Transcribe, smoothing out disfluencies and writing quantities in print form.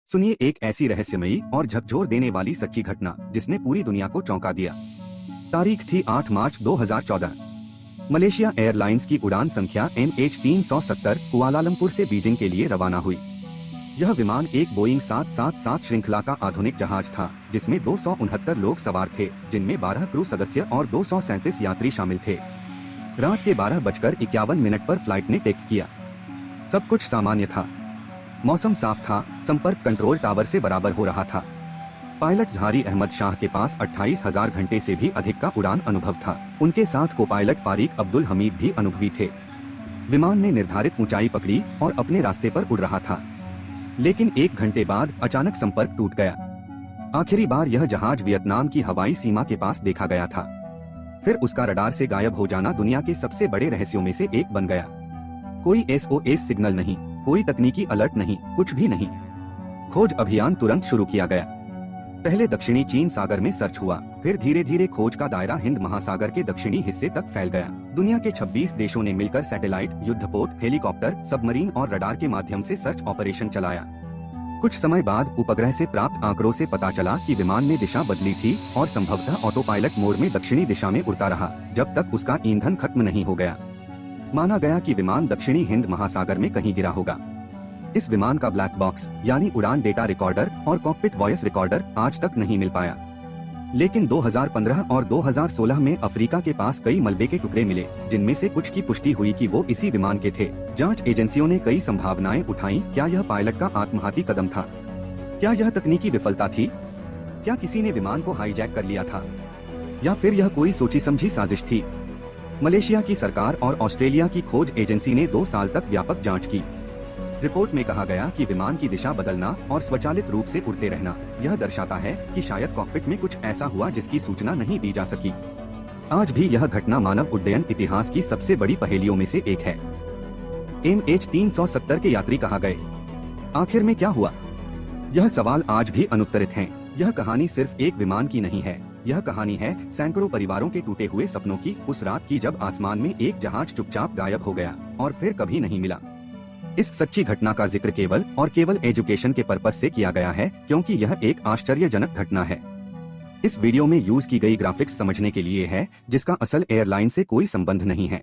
सुनिए एक ऐसी रहस्यमयी और झकझोर देने वाली सच्ची घटना जिसने पूरी दुनिया को चौंका दिया। तारीख थी 8 मार्च 2014। मलेशिया एयरलाइंस की उड़ान संख्या MH370 कुआलालंपुर से बीजिंग के लिए रवाना हुई। यह विमान एक बोइंग 777 श्रृंखला का आधुनिक जहाज था जिसमें 269 लोग सवार थे, जिनमें 12 क्रू सदस्य और 237 यात्री शामिल थे। रात के 12:51 पर फ्लाइट ने टेक किया। सब कुछ सामान्य था। मौसम साफ था, संपर्क कंट्रोल टावर से बराबर हो रहा था। पायलट जहारी अहमद शाह के पास 28,000 घंटे से भी अधिक का उड़ान अनुभव था। उनके साथ को पायलट फारिक अब्दुल हमीद भी अनुभवी थे। विमान ने निर्धारित ऊंचाई पकड़ी और अपने रास्ते पर उड़ रहा था, लेकिन 1 घंटे बाद अचानक संपर्क टूट गया। आखिरी बार यह जहाज वियतनाम की हवाई सीमा के पास देखा गया था। फिर उसका रडार से गायब हो जाना दुनिया के सबसे बड़े रहस्यों में से एक बन गया। कोई SOS सिग्नल नहीं, कोई तकनीकी अलर्ट नहीं, कुछ भी नहीं। खोज अभियान तुरंत शुरू किया गया। पहले दक्षिणी चीन सागर में सर्च हुआ, फिर धीरे धीरे खोज का दायरा हिंद महासागर के दक्षिणी हिस्से तक फैल गया। दुनिया के 26 देशों ने मिलकर सैटेलाइट, युद्धपोत, हेलीकॉप्टर, सबमरीन और रडार के माध्यम से सर्च ऑपरेशन चलाया। कुछ समय बाद उपग्रह से प्राप्त आंकड़ों से पता चला कि विमान ने दिशा बदली थी और संभवतः ऑटो पायलट मोड में दक्षिणी दिशा में उड़ता रहा जब तक उसका ईंधन खत्म नहीं हो गया। माना गया कि विमान दक्षिणी हिंद महासागर में कहीं गिरा होगा। इस विमान का ब्लैक बॉक्स यानी उड़ान डेटा रिकॉर्डर और कॉकपिट वॉइस रिकॉर्डर आज तक नहीं मिल पाया। लेकिन 2015 और 2016 में अफ्रीका के पास कई मलबे के टुकड़े मिले, जिनमें से कुछ की पुष्टि हुई कि वो इसी विमान के थे। जांच एजेंसियों ने कई संभावनाएं उठाई। क्या यह पायलट का आत्मघाती कदम था? क्या यह तकनीकी विफलता थी? क्या किसी ने विमान को हाईजैक कर लिया था? या फिर यह कोई सोची समझी साजिश थी? मलेशिया की सरकार और ऑस्ट्रेलिया की खोज एजेंसी ने 2 साल तक व्यापक जांच की। रिपोर्ट में कहा गया कि विमान की दिशा बदलना और स्वचालित रूप से उड़ते रहना यह दर्शाता है कि शायद कॉकपिट में कुछ ऐसा हुआ जिसकी सूचना नहीं दी जा सकी। आज भी यह घटना मानव उड्डयन इतिहास की सबसे बड़ी पहेलियों में से एक है। MH370 के यात्री कहाँ गए? आखिर में क्या हुआ? यह सवाल आज भी अनुत्तरित हैं। यह कहानी सिर्फ एक विमान की नहीं है, यह कहानी है सैकड़ों परिवारों के टूटे हुए सपनों की, उस रात की जब आसमान में एक जहाज चुपचाप गायब हो गया और फिर कभी नहीं मिला। इस सच्ची घटना का जिक्र केवल एजुकेशन के पर्पस से किया गया है, क्योंकि यह एक आश्चर्यजनक घटना है। इस वीडियो में यूज की गई ग्राफिक्स समझने के लिए है, जिसका असल एयरलाइन से कोई संबंध नहीं है।